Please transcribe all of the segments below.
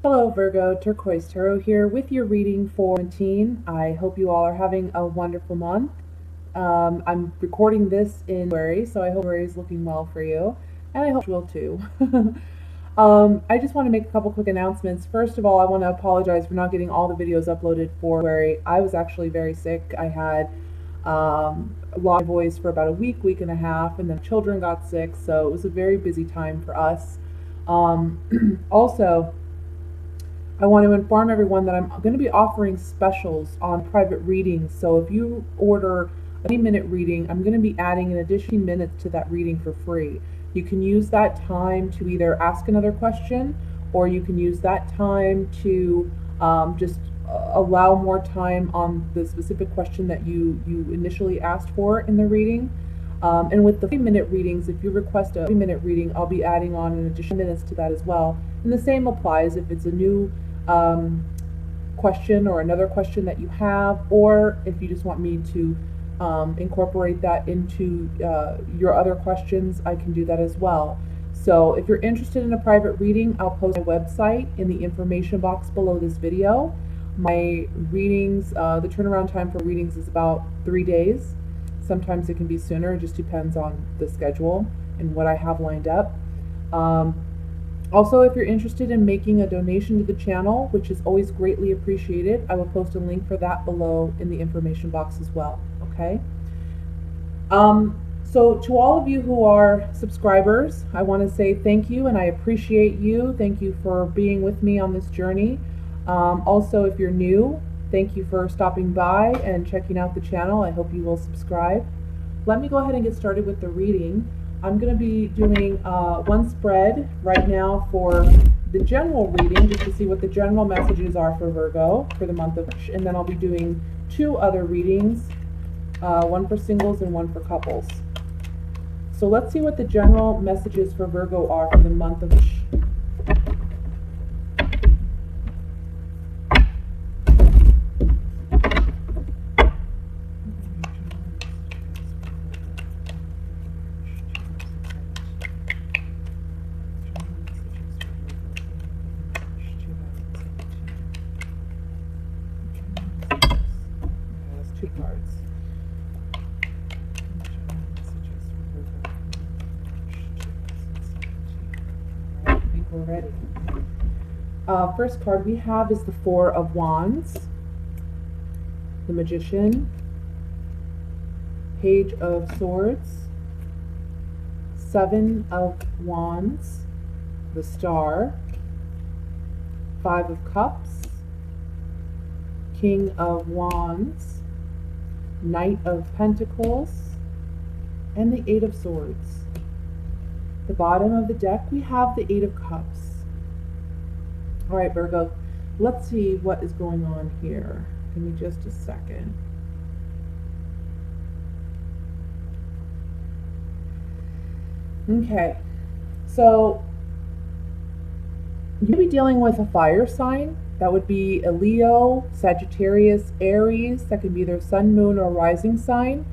Hello Virgo, Turquoise Tarot here with your reading for 17. I hope you all are having a wonderful month. I'm recording this in February, so I hope February is looking well for you, and I hope you will too. I just want to make a couple quick announcements. First of all, I want to apologize for not getting all the videos uploaded for February. I was actually very sick. I had lost my voice for about a week and a half, and then children got sick, so it was a very busy time for us. Also, I want to inform everyone that I'm going to be offering specials on private readings. So if you order a 20-minute reading, I'm going to be adding an additional minutes to that reading for free. You can use that time to either ask another question, or you can use that time to just allow more time on the specific question that you initially asked for in the reading. And with the 3-minute readings, if you request a 3-minute reading, I'll be adding on an additional minutes to that as well. And the same applies if it's a new question or another question that you have, or if you just want me to incorporate that into your other questions, I can do that as well. So if you're interested in a private reading, I'll post my website in the information box below this video. My readings, the turnaround time for readings is about 3 days. Sometimes it can be sooner, it just depends on the schedule and what I have lined up. Also, if you're interested in making a donation to the channel, which is always greatly appreciated, I will post a link for that below in the information box as well, okay? So to all of you who are subscribers, I want to say thank you and I appreciate you. Thank you for being with me on this journey. Also, if you're new, thank you for stopping by and checking out the channel. I hope you will subscribe. Let me go ahead and get started with the reading. I'm going to be doing one spread right now for the general reading, just to see what the general messages are for Virgo for the month of March. And then I'll be doing 2 other readings, one for singles and one for couples. So let's see what the general messages for Virgo are for the month of March. Two cards. I think we're ready. First card we have is the 4 of Wands, the Magician, Page of Swords, 7 of Wands, the Star, 5 of Cups, King of Wands, Knight of Pentacles, and the 8 of Swords. The bottom of the deck, we have the 8 of Cups. All right, Virgo, let's see what is going on here. Give me just a second. Okay, so you'll be dealing with a fire sign. That would be a Leo, Sagittarius, Aries. That could be their sun, moon, or rising sign.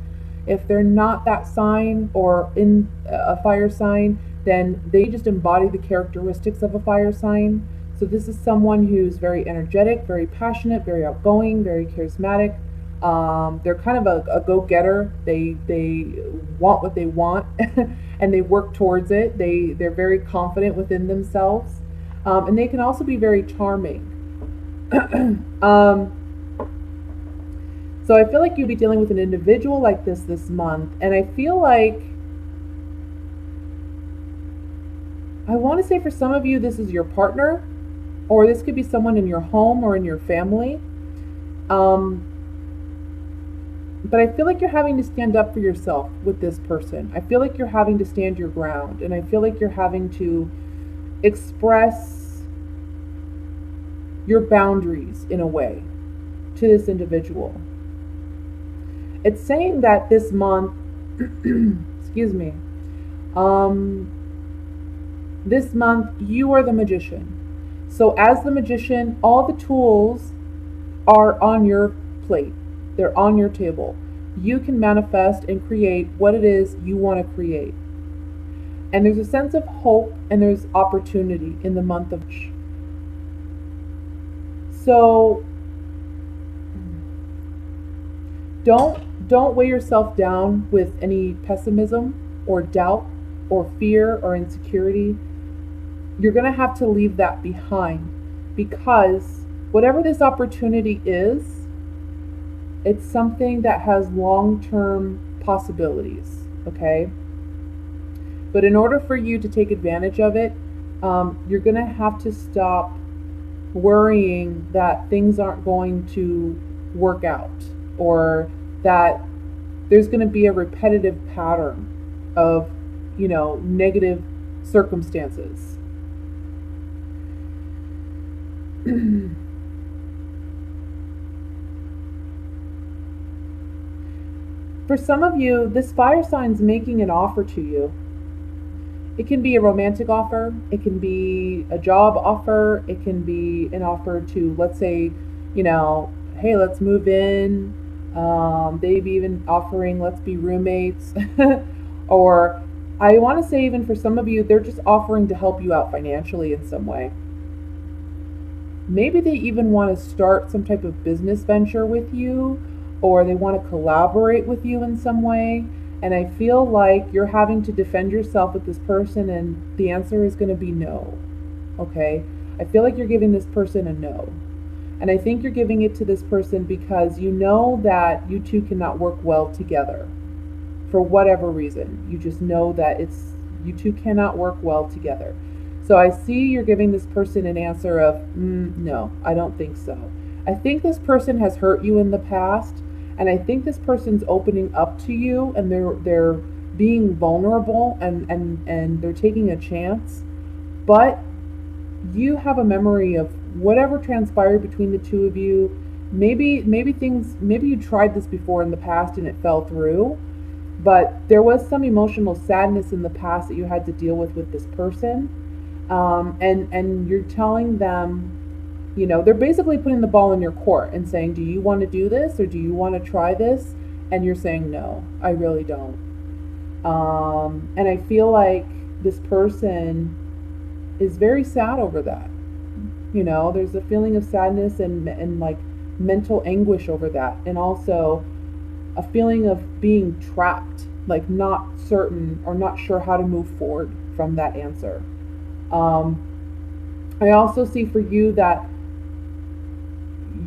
If they're not that sign or in a fire sign, then they just embody the characteristics of a fire sign. So this is someone who's very energetic, very passionate, very outgoing, very charismatic. They're kind of a go-getter. They want what they want and they work towards it. They're very confident within themselves. And they can also be very charming. So I feel like you'd be dealing with an individual like this month, and I feel like, I want to say for some of you this is your partner, or this could be someone in your home or in your family. But I feel like you're having to stand up for yourself with this person. I feel like you're having to stand your ground, and I feel like you're having to express your boundaries in a way to this individual. It's saying that this month, excuse me, this month you are the magician. So as the magician, all the tools are on your plate. They're on your table. You can manifest and create what it is you want to create. And there's a sense of hope and there's opportunity in the month of March. So don't weigh yourself down with any pessimism or doubt or fear or insecurity. You're going to have to leave that behind, because whatever this opportunity is, it's something that has long-term possibilities, okay? But in order for you to take advantage of it, you're going to have to stop worrying that things aren't going to work out, or that there's going to be a repetitive pattern of, negative circumstances. For some of you, this fire sign's making an offer to you. It can be a romantic offer, it can be a job offer, it can be an offer to, let's say, hey, let's move in. They've even offering, let's be roommates. Or I want to say, even for some of you, they're just offering to help you out financially in some way. Maybe they even want to start some type of business venture with you, or they want to collaborate with you in some way. And I feel like you're having to defend yourself with this person, and the answer is going to be no. Okay? I feel like you're giving this person a no. And I think you're giving it to this person because you know that you two cannot work well together. For whatever reason. You just know that you two cannot work well together. So I see you're giving this person an answer of, no, I don't think so. I think this person has hurt you in the past, and I think this person's opening up to you, and they're being vulnerable, and they're taking a chance. But you have a memory of whatever transpired between the two of you. Maybe you tried this before in the past and it fell through, but there was some emotional sadness in the past that you had to deal with this person. And you're telling them, they're basically putting the ball in your court and saying, do you want to do this, or do you want to try this? And you're saying, no, I really don't. And I feel like this person is very sad over that. There's a feeling of sadness and like mental anguish over that. And also a feeling of being trapped, like not certain or not sure how to move forward from that answer. I also see for you that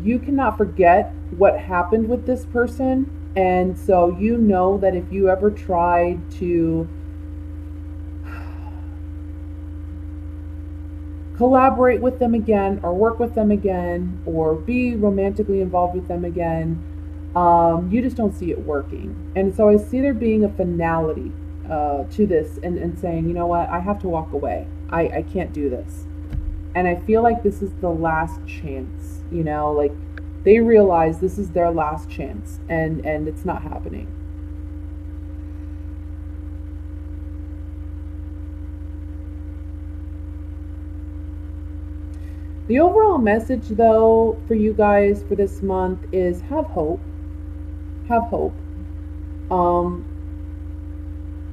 you cannot forget what happened with this person. And so that if you ever tried to collaborate with them again, or work with them again, or be romantically involved with them again, you just don't see it working. And so I see there being a finality to this, and saying, you know what, I have to walk away. I can't do this. And I feel like this is the last chance, like they realize this is their last chance, and it's not happening. The overall message, though, for you guys for this month is have hope. Have hope.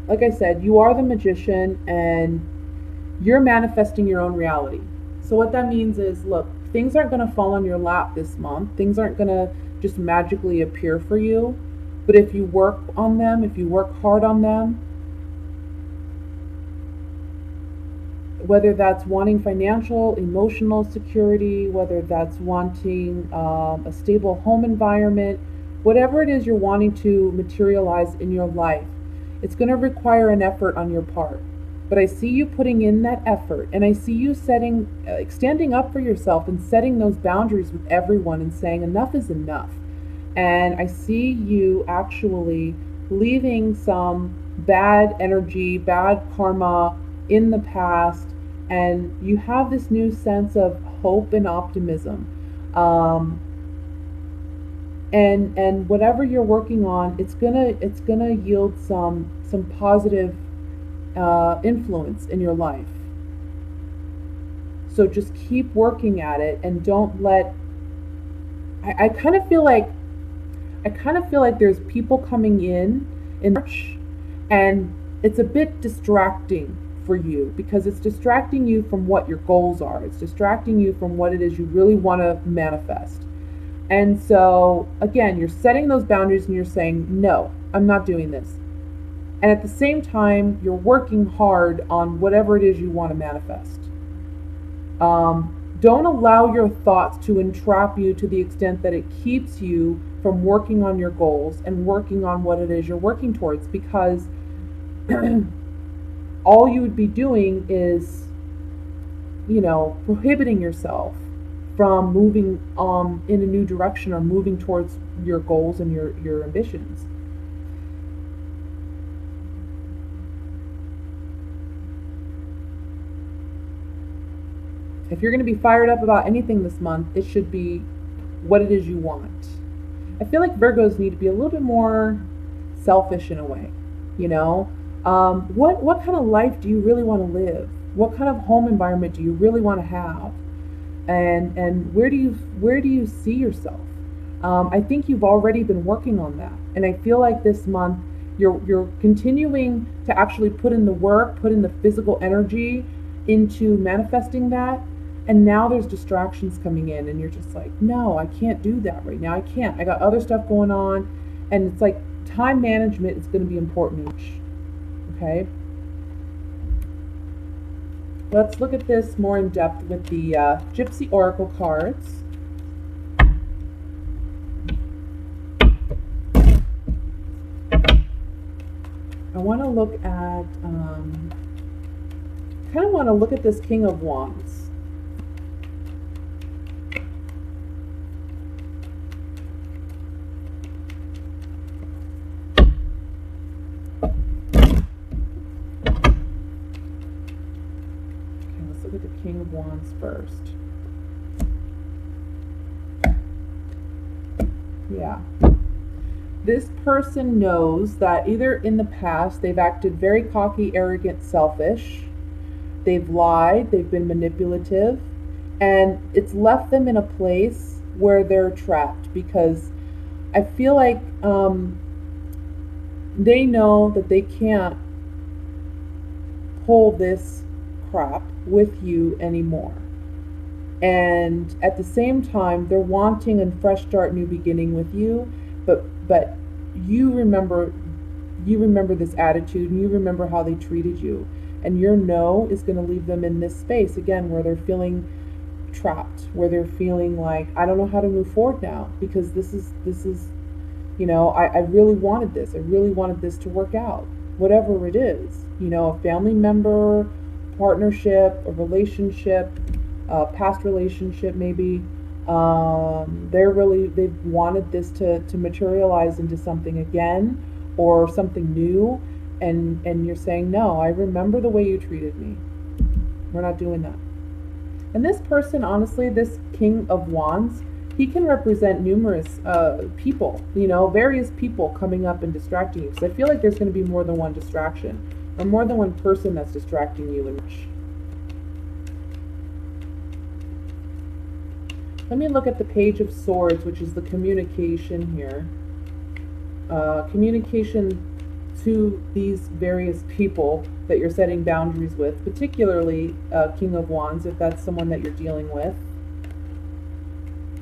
Like I said, you are the magician, and you're manifesting your own reality. So what that means is, look, things aren't going to fall on your lap this month. Things aren't going to just magically appear for you. But if you work on them, if you work hard on them, whether that's wanting financial, emotional security, whether that's wanting a stable home environment, whatever it is you're wanting to materialize in your life, it's going to require an effort on your part. But I see you putting in that effort, and I see you standing up for yourself and setting those boundaries with everyone and saying enough is enough. And I see you actually leaving some bad energy, bad karma in the past, and you have this new sense of hope and optimism. And whatever you're working on, it's gonna yield some positive influence in your life. So just keep working at it, and don't let. I kind of feel like there's people coming in March, and it's a bit distracting for you because it's distracting you from what your goals are. It's distracting you from what it is you really want to manifest. And so, again, you're setting those boundaries and you're saying, no, I'm not doing this. And at the same time, you're working hard on whatever it is you want to manifest. Don't allow your thoughts to entrap you to the extent that it keeps you from working on your goals and working on what it is you're working towards, because all you would be doing is, prohibiting yourself from moving in a new direction or moving towards your goals and your ambitions. If you're going to be fired up about anything this month, it should be what it is you want. I feel like Virgos need to be a little bit more selfish in a way. What kind of life do you really want to live? What kind of home environment do you really want to have? And where do you see yourself? I think you've already been working on that, and I feel like this month you're continuing to actually put in the work, put in the physical energy into manifesting that. And now there's distractions coming in and you're just like, no, I can't do that right now. I can't. I got other stuff going on. And it's like time management is going to be important. Okay. Let's look at this more in depth with the Gypsy Oracle cards. I want to look at, kind of want to look at this King of Wands. Look at the King of Wands first. Yeah. This person knows that either in the past they've acted very cocky, arrogant, selfish. They've lied, they've been manipulative, and it's left them in a place where they're trapped because I feel like they know that they can't pull this crap with you anymore. And at the same time, they're wanting a fresh start, new beginning with you, but you remember this attitude and you remember how they treated you, and your no is going to leave them in this space again where they're feeling trapped, where they're feeling like, I don't know how to move forward now because this is I really wanted this. I really wanted this to work out, whatever it is, a family member, partnership, a relationship, past relationship maybe. They've wanted this to materialize into something again or something new, and you're saying, no, I remember the way you treated me. We're not doing that. And this person, honestly, this King of Wands, he can represent numerous people, various people coming up and distracting you. So I feel like there's going to be more than one distraction, or more than one person that's distracting you. Let me look at the Page of Swords, which is the communication here. Communication to these various people that you're setting boundaries with, particularly King of Wands, if that's someone that you're dealing with.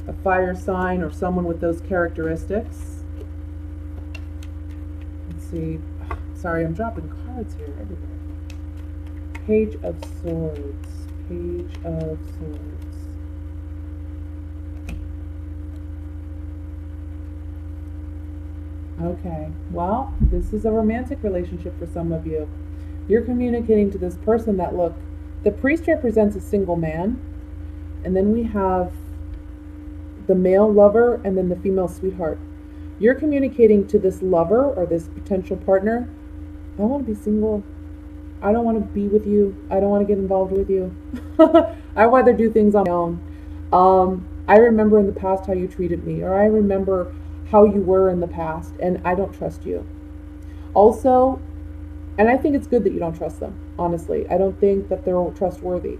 A fire sign or someone with those characteristics. Let's see. Sorry, I'm dropping cards here everywhere. Page of Swords. Page of Swords. Okay, well, this is a romantic relationship for some of you. You're communicating to this person that, look, the priest represents a single man, and then we have the male lover and then the female sweetheart. You're communicating to this lover or this potential partner, I want to be single. I don't want to be with you. I don't want to get involved with you. I'd rather do things on my own. I remember in the past how you treated me, or I remember how you were in the past, and I don't trust you. Also, and I think it's good that you don't trust them, honestly. I don't think that they're trustworthy.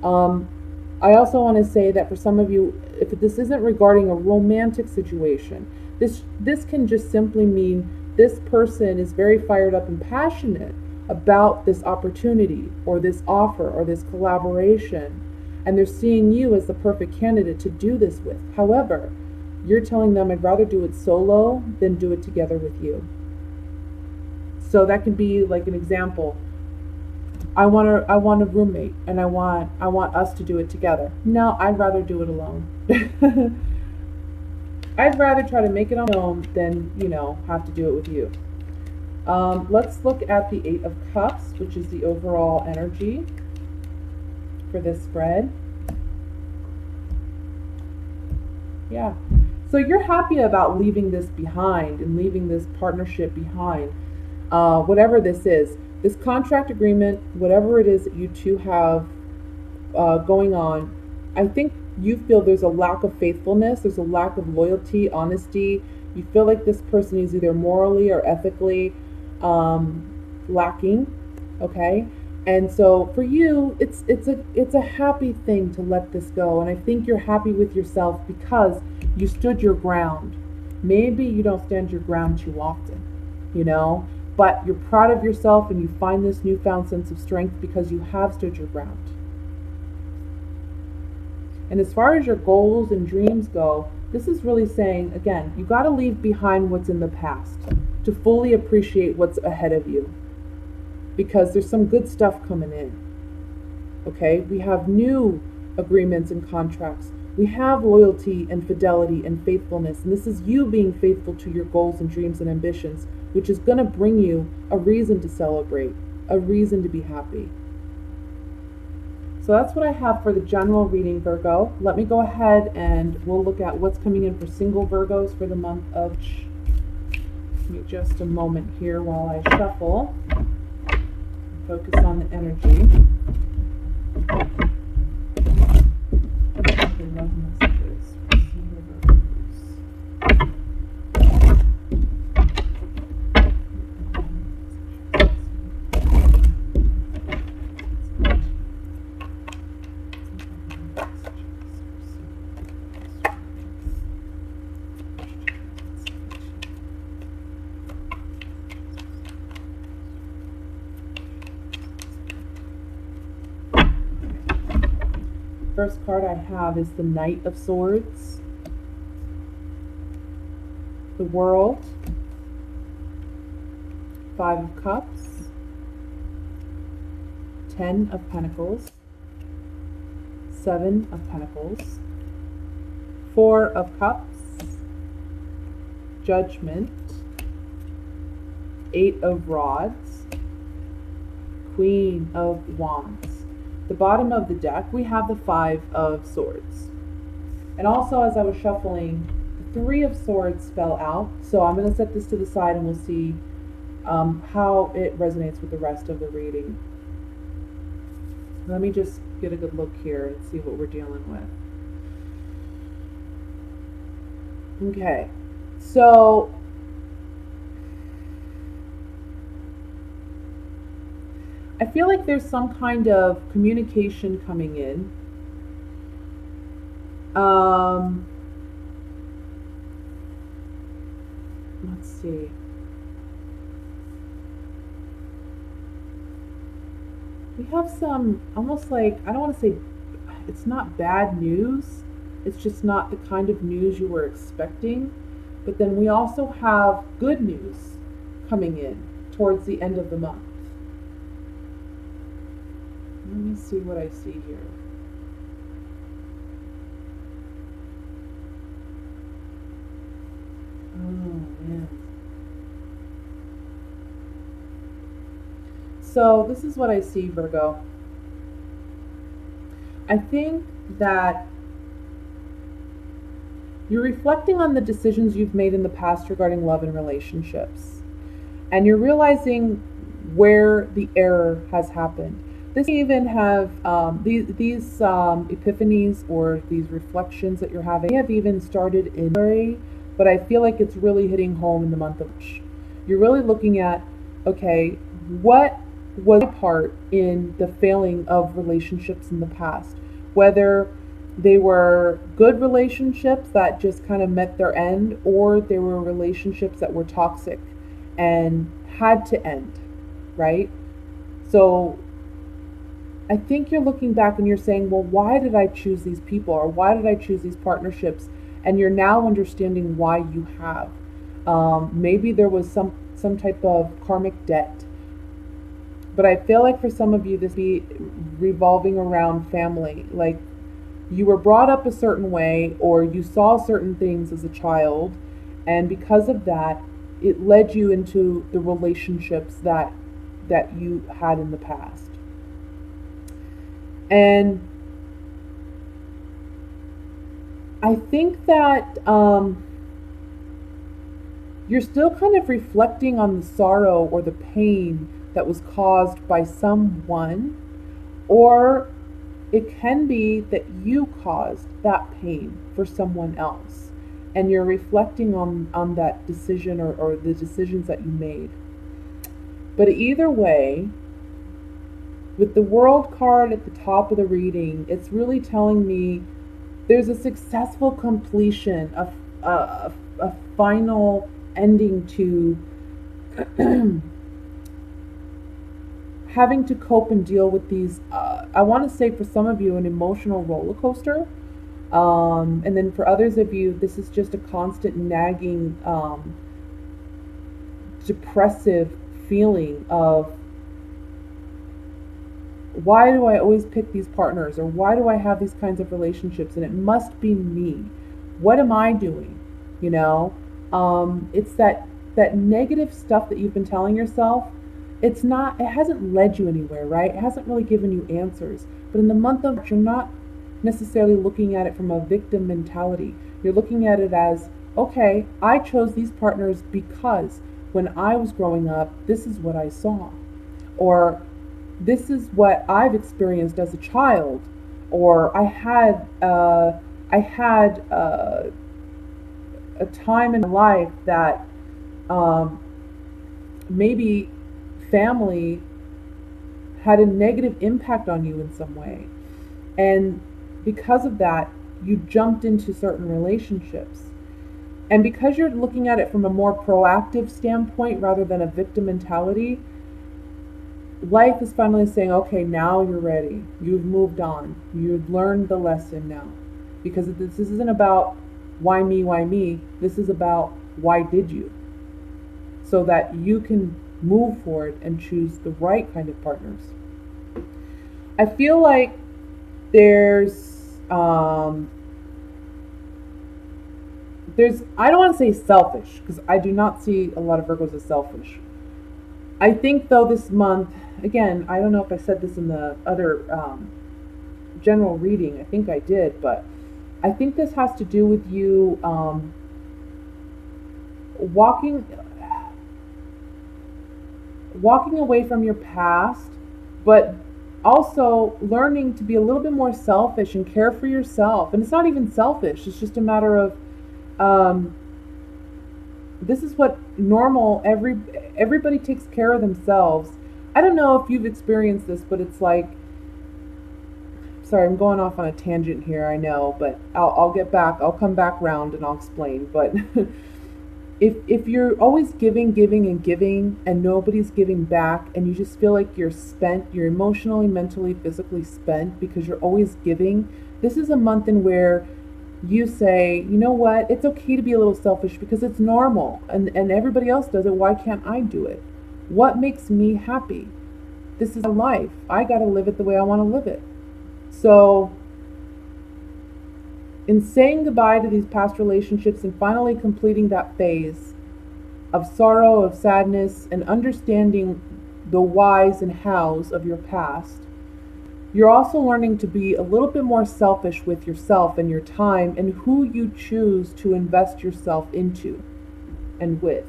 I also want to say that for some of you, if this isn't regarding a romantic situation, this can just simply mean this person is very fired up and passionate about this opportunity or this offer or this collaboration, and they're seeing you as the perfect candidate to do this with. However, you're telling them, I'd rather do it solo than do it together with you. So that can be like an example. I want a roommate, and I want us to do it together. No, I'd rather do it alone. I'd rather try to make it on my own than, have to do it with you. Let's look at the Eight of Cups, which is the overall energy for this spread. Yeah. So you're happy about leaving this behind and leaving this partnership behind. Whatever this is, this contract agreement, whatever it is that you two have going on, I think you feel there's a lack of faithfulness, there's a lack of loyalty, honesty. You feel like this person is either morally or ethically lacking, okay? And so for you, it's a happy thing to let this go. And I think you're happy with yourself because you stood your ground. Maybe you don't stand your ground too often, but you're proud of yourself and you find this newfound sense of strength because you have stood your ground. And as far as your goals and dreams go, this is really saying, again, you got to leave behind what's in the past to fully appreciate what's ahead of you, because there's some good stuff coming in. Okay, we have new agreements and contracts. We have loyalty and fidelity and faithfulness, and this is you being faithful to your goals and dreams and ambitions, which is going to bring you a reason to celebrate, a reason to be happy. So that's what I have for the general reading, Virgo. Let me go ahead and we'll look at what's coming in for single Virgos for the month of... Give me just a moment here while I shuffle. Focus on the energy. Love messages for single Virgos. First card I have is the Knight of Swords, the World, Five of Cups, 10 of Pentacles, 7 of Pentacles, 4 of Cups, Judgment, 8 of Rods, Queen of Wands. The bottom of the deck, we have the 5 of Swords. And also, as I was shuffling, the 3 of Swords fell out. So I'm going to set this to the side and we'll see how it resonates with the rest of the reading. Let me just get a good look here and see what we're dealing with. Okay, so I feel like there's some kind of communication coming in. Let's see. We have some, almost like, I don't want to say, it's not bad news. It's just not the kind of news you were expecting. But then we also have good news coming in towards the end of the month. Let me see what I see here. Oh, man. So this is what I see, Virgo. I think that you're reflecting on the decisions you've made in the past regarding love and relationships. And you're realizing where the error has happened. This may even have these epiphanies or these reflections that you're having may have even started in January, but I feel like it's really hitting home in the month of March. You're really looking at, okay, what was my part in the failing of relationships in the past? Whether they were good relationships that just kind of met their end, or they were relationships that were toxic and had to end, right? So I think you're looking back and you're saying, well, why did I choose these people, or why did I choose these partnerships? And you're now understanding why you have. Maybe there was some type of karmic debt. But I feel like for some of you, this be revolving around family. Like you were brought up a certain way, or you saw certain things as a child, and because of that, it led you into the relationships that you had in the past. And I think that you're still kind of reflecting on the sorrow or the pain that was caused by someone, or it can be that you caused that pain for someone else, and you're reflecting on that decision, or the decisions that you made. But either way, with the World card at the top of the reading, it's really telling me there's a successful completion, a final ending to having to cope and deal with these, I want to say for some of you, an emotional roller coaster. And then for others of you, this is just a constant nagging, depressive feeling of, why do I always pick these partners, or why do I have these kinds of relationships, and it must be me. What am I doing? You know, it's that negative stuff that you've been telling yourself. It hasn't led you anywhere, right? It hasn't really given you answers. But in the month of March, you're not necessarily looking at it from a victim mentality. You're looking at it as, okay, I chose these partners because when I was growing up, this is what I saw. Or this is what I've experienced as a child, or I had a time in my life that maybe family had a negative impact on you in some way, and because of that, you jumped into certain relationships. And because you're looking at it from a more proactive standpoint rather than a victim mentality, life is finally saying, okay, now you're ready. You've moved on. You've learned the lesson now. Because this isn't about why me, why me. This is about why did you? So that you can move forward and choose the right kind of partners. I feel like I don't want to say selfish, because I do not see a lot of Virgos as selfish. I think though this month, again, I don't know if I said this in the other general reading, I think I did, but I think this has to do with you walking away from your past, but also learning to be a little bit more selfish and care for yourself. And it's not even selfish, it's just a matter of this is what normal, everybody takes care of themselves. I don't know if you've experienced this, but it's like, sorry, I'm going off on a tangent here, I know, but I'll come back round and I'll explain. But if you're always giving and nobody's giving back, and you just feel like you're spent, you're emotionally, mentally, physically spent because you're always giving, this is a month in where you say, you know what, it's okay to be a little selfish because it's normal, and everybody else does it. Why can't I do it? What makes me happy? This is my life. I got to live it the way I want to live it. So in saying goodbye to these past relationships and finally completing that phase of sorrow, of sadness, and understanding the whys and hows of your past, you're also learning to be a little bit more selfish with yourself and your time and who you choose to invest yourself into and with.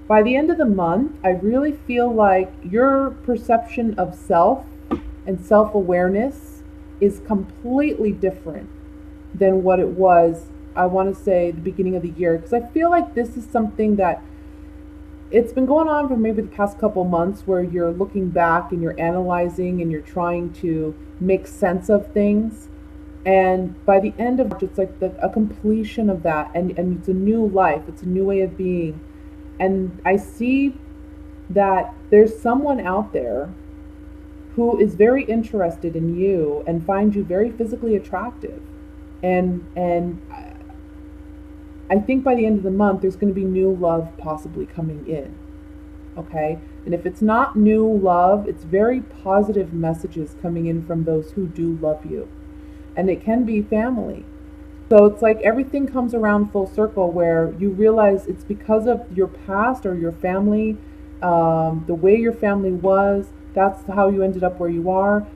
By the end of the month, I really feel like your perception of self and self-awareness is completely different than what it was, I want to say, the beginning of the year. Because I feel like this is something that it's been going on for maybe the past couple months, where you're looking back and you're analyzing and you're trying to make sense of things. And by the end of March, it's like a completion of that. And it's a new life. It's a new way of being. And I see that there's someone out there who is very interested in you and finds you very physically attractive. And I think by the end of the month, there's going to be new love possibly coming in. Okay? And if it's not new love, it's very positive messages coming in from those who do love you. And it can be family. So it's like everything comes around full circle where you realize it's because of your past or your family, the way your family was. That's how you ended up where you are,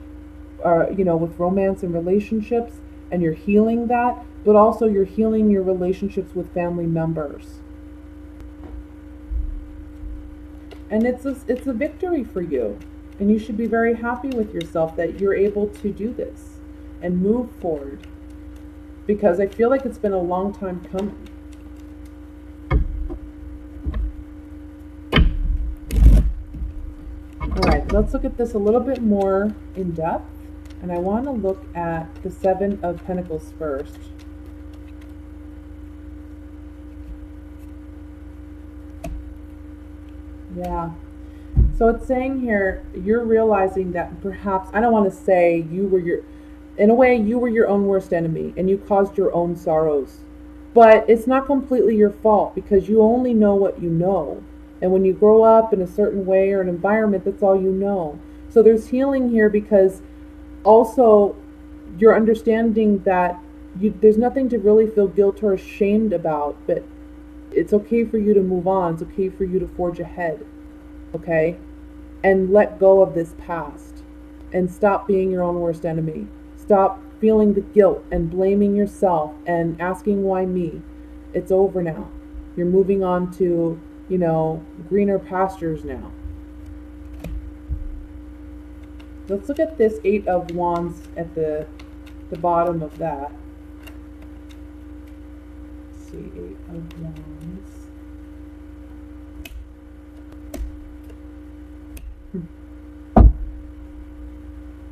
or with romance and relationships, and you're healing that. But also you're healing your relationships with family members. And it's a victory for you. And you should be very happy with yourself that you're able to do this and move forward. Because I feel like it's been a long time coming. Alright, let's look at this a little bit more in depth. And I want to look at the Seven of Pentacles first. Yeah. So it's saying here, you're realizing that perhaps, I don't want to say in a way, you were your own worst enemy and you caused your own sorrows. But it's not completely your fault because you only know what you know. And when you grow up in a certain way or an environment, that's all you know. So there's healing here because also you're understanding that there's nothing to really feel guilt or ashamed about, but it's okay for you to move on. It's okay for you to forge ahead. Okay? And let go of this past. And stop being your own worst enemy. Stop feeling the guilt and blaming yourself and asking why me. It's over now. You're moving on to, greener pastures now. Let's look at this Eight of Wands at the bottom of that. Let's see, Eight of Wands.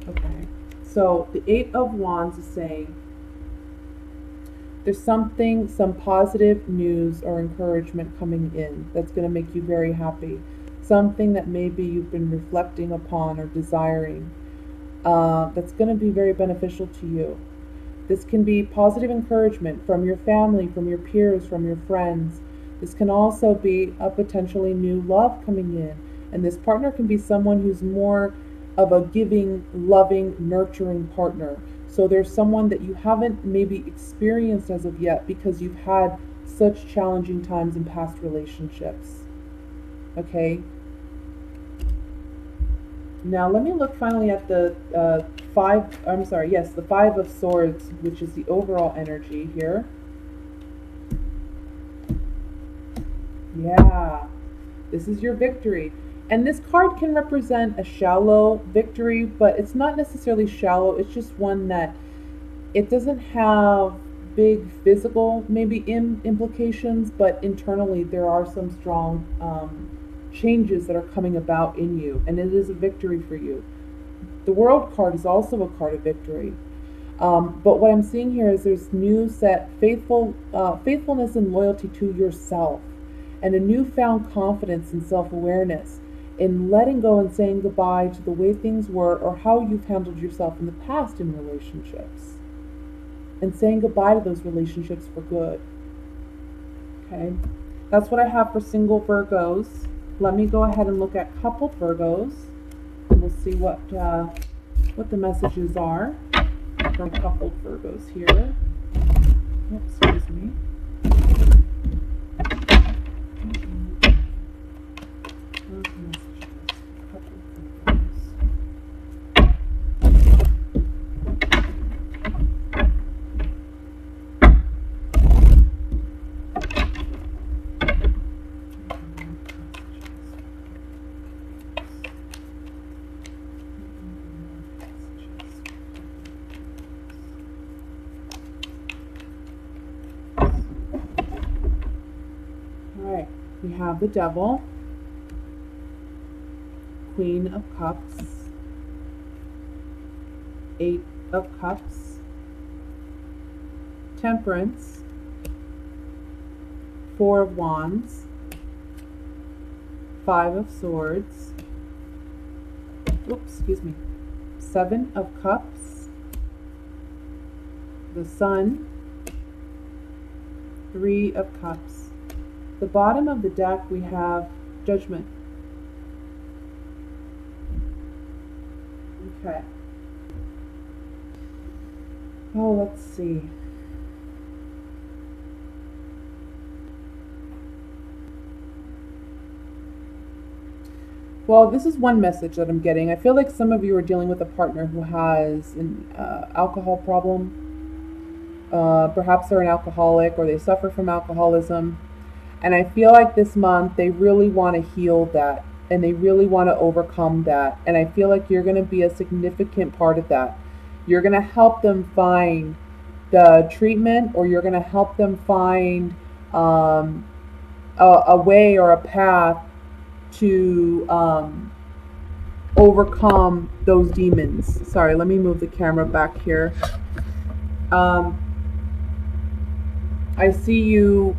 Okay, so the Eight of Wands is saying there's some positive news or encouragement coming in that's going to make you very happy. Something that maybe you've been reflecting upon or desiring that's going to be very beneficial to you. This can be positive encouragement from your family, from your peers, from your friends. This can also be a potentially new love coming in. And this partner can be someone who's more of a giving, loving, nurturing partner. So there's someone that you haven't maybe experienced as of yet because you've had such challenging times in past relationships. Okay? Now let me look finally at the the Five of Swords, which is the overall energy here. Yeah, this is your victory. And this card can represent a shallow victory, but it's not necessarily shallow. It's just one that it doesn't have big physical maybe implications, but internally there are some strong changes that are coming about in you, and it is a victory for you. The World card is also a card of victory. But what I'm seeing here is there's new set faithfulness and loyalty to yourself, and a newfound confidence and self-awareness in letting go and saying goodbye to the way things were or how you've handled yourself in the past in relationships, and saying goodbye to those relationships for good. Okay, that's what I have for single Virgos. Let me go ahead and look at coupled Virgos, and we'll see what the messages are from coupled Virgos here. Oops, excuse me. Alright, we have the Devil, Queen of Cups, Eight of Cups, Temperance, Four of Wands, Five of Swords. Oops, excuse me. Seven of Cups. The Sun. Three of Cups. The bottom of the deck we have Judgment. Okay. Oh, let's see. Well, this is one message that I'm getting. I feel like some of you are dealing with a partner who has an alcohol problem. Perhaps they're an alcoholic or they suffer from alcoholism. And I feel like this month they really want to heal that and they really want to overcome that. And I feel like you're going to be a significant part of that. You're going to help them find the treatment, or you're going to help them find a way or a path to overcome those demons. Sorry, let me move the camera back here. I see you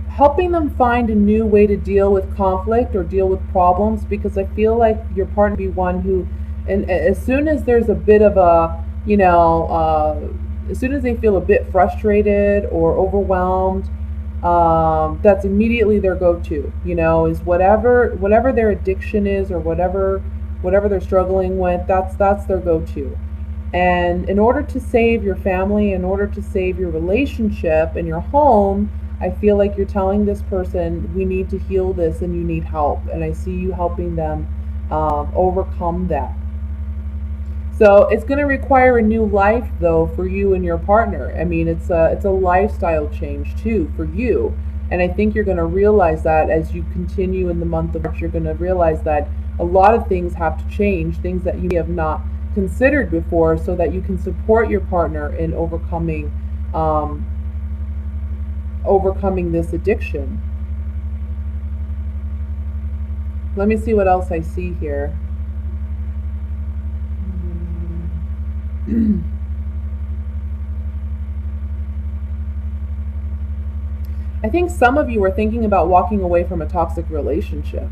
helping them find a new way to deal with conflict or deal with problems, because I feel like your partner be one who, and as soon as there's a bit of a, as soon as they feel a bit frustrated or overwhelmed, that's immediately their go-to, is whatever their addiction is, or whatever they're struggling with, that's their go-to. And in order to save your family, in order to save your relationship and your home, I feel like you're telling this person, we need to heal this and you need help. And I see you helping them overcome that. So it's going to require a new life, though, for you and your partner. I mean, it's a lifestyle change, too, for you. And I think you're going to realize that as you continue in the month of March. You're going to realize that a lot of things have to change, things that you have not considered before, so that you can support your partner in overcoming this addiction. Let me see what else I see here. I think some of you are thinking about walking away from a toxic relationship.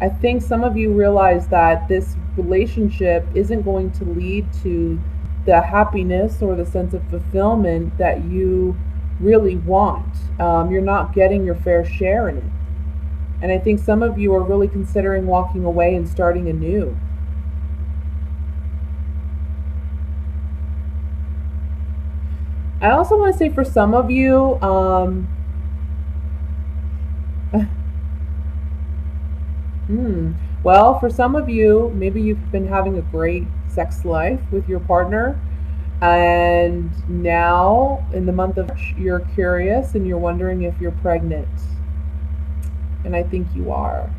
I think some of you realize that this relationship isn't going to lead to the happiness or the sense of fulfillment that you really want. You're not getting your fair share in it. And I think some of you are really considering walking away and starting anew. I also want to say for some of you, well, for some of you, maybe you've been having a great sex life with your partner, and now in the month of March, you're curious and you're wondering if you're pregnant. And I think you are.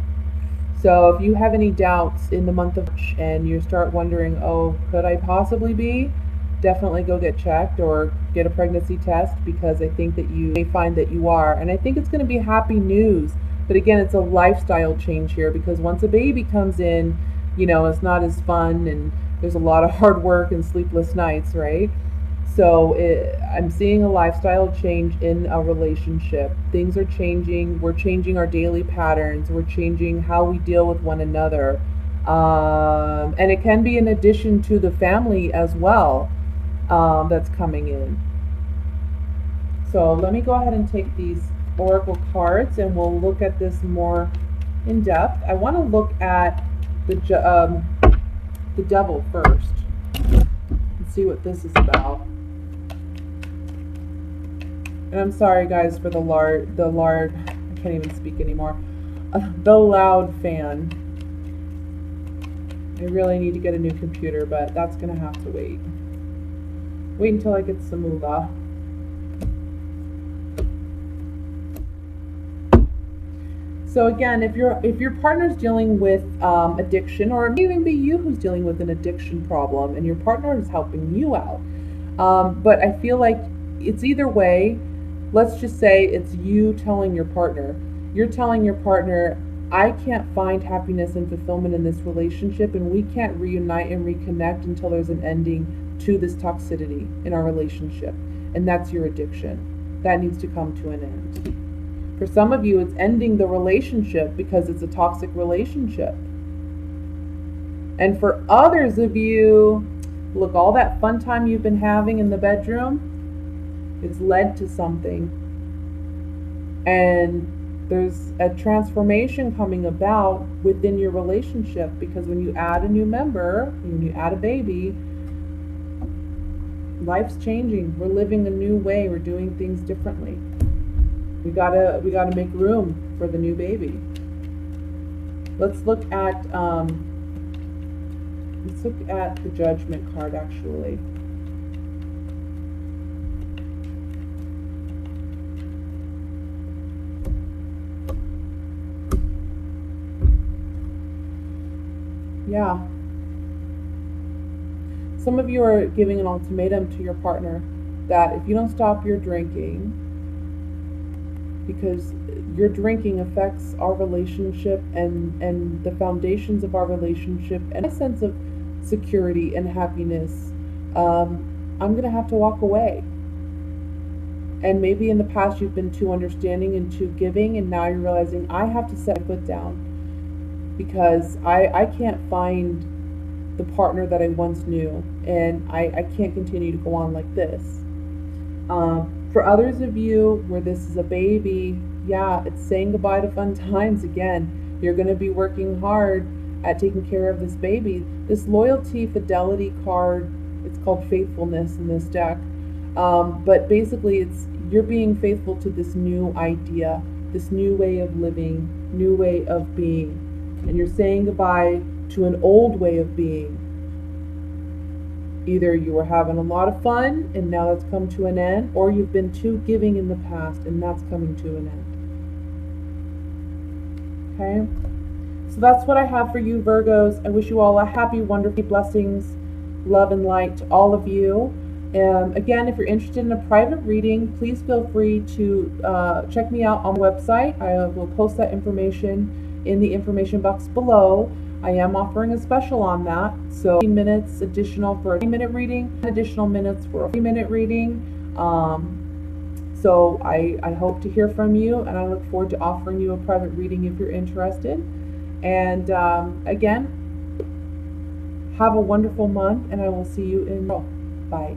So if you have any doubts in the month of March and you start wondering, oh, could I possibly be? Definitely go get checked or get a pregnancy test, because I think that you may find that you are. And I think it's going to be happy news. But again, it's a lifestyle change here, because once a baby comes in, it's not as fun and there's a lot of hard work and sleepless nights, right? So I'm seeing a lifestyle change in a relationship. Things are changing. We're changing our daily patterns. We're changing how we deal with one another. And it can be in addition to the family as well. That's coming in. So let me go ahead and take these oracle cards and we'll look at this more in depth. I want to look at the devil first and see what this is about. And I'm sorry guys for the lard, I can't even speak anymore. The loud fan. I really need to get a new computer, but that's gonna have to wait. Wait until I get some moolah. So again, if your partner's dealing with addiction, or it may even be you who's dealing with an addiction problem and your partner is helping you out, but I feel like it's either way. Let's just say it's you telling your partner. You're telling your partner, I can't find happiness and fulfillment in this relationship, and we can't reunite and reconnect until there's an ending to this toxicity in our relationship. And that's your addiction. That needs to come to an end. For some of you, it's ending the relationship because it's a toxic relationship. And for others of you, look, all that fun time you've been having in the bedroom, it's led to something. And there's a transformation coming about within your relationship, because when you add a new member, when you add a baby, life's changing. We're living a new way. We're doing things differently. We gotta make room for the new baby. Let's look at the Judgment card, actually. Yeah. Some of you are giving an ultimatum to your partner that if you don't stop your drinking, because your drinking affects our relationship and the foundations of our relationship and a sense of security and happiness, I'm going to have to walk away. And maybe in the past you've been too understanding and too giving, and now you're realizing I have to set my foot down because I can't find the partner that I once knew, and I can't continue to go on like this. For others of you where this is a baby, yeah, it's saying goodbye to fun times again. You're going to be working hard at taking care of this baby. This loyalty, fidelity card, it's called faithfulness in this deck. But basically you're being faithful to this new idea, this new way of living, new way of being. And you're saying goodbye to an old way of being. Either you were having a lot of fun and now that's come to an end, or you've been too giving in the past and that's coming to an end. Okay? So that's what I have for you, Virgos. I wish you all a happy, wonderful, blessings, love and light to all of you. Again, if you're interested in a private reading, please feel free to check me out on the website. I will post that information in the information box below. I am offering a special on that, so 15 minutes additional for a 3-minute reading, additional minutes for a 3-minute reading. So I hope to hear from you, and I look forward to offering you a private reading if you're interested. And again, have a wonderful month, and I will see you in. Bye.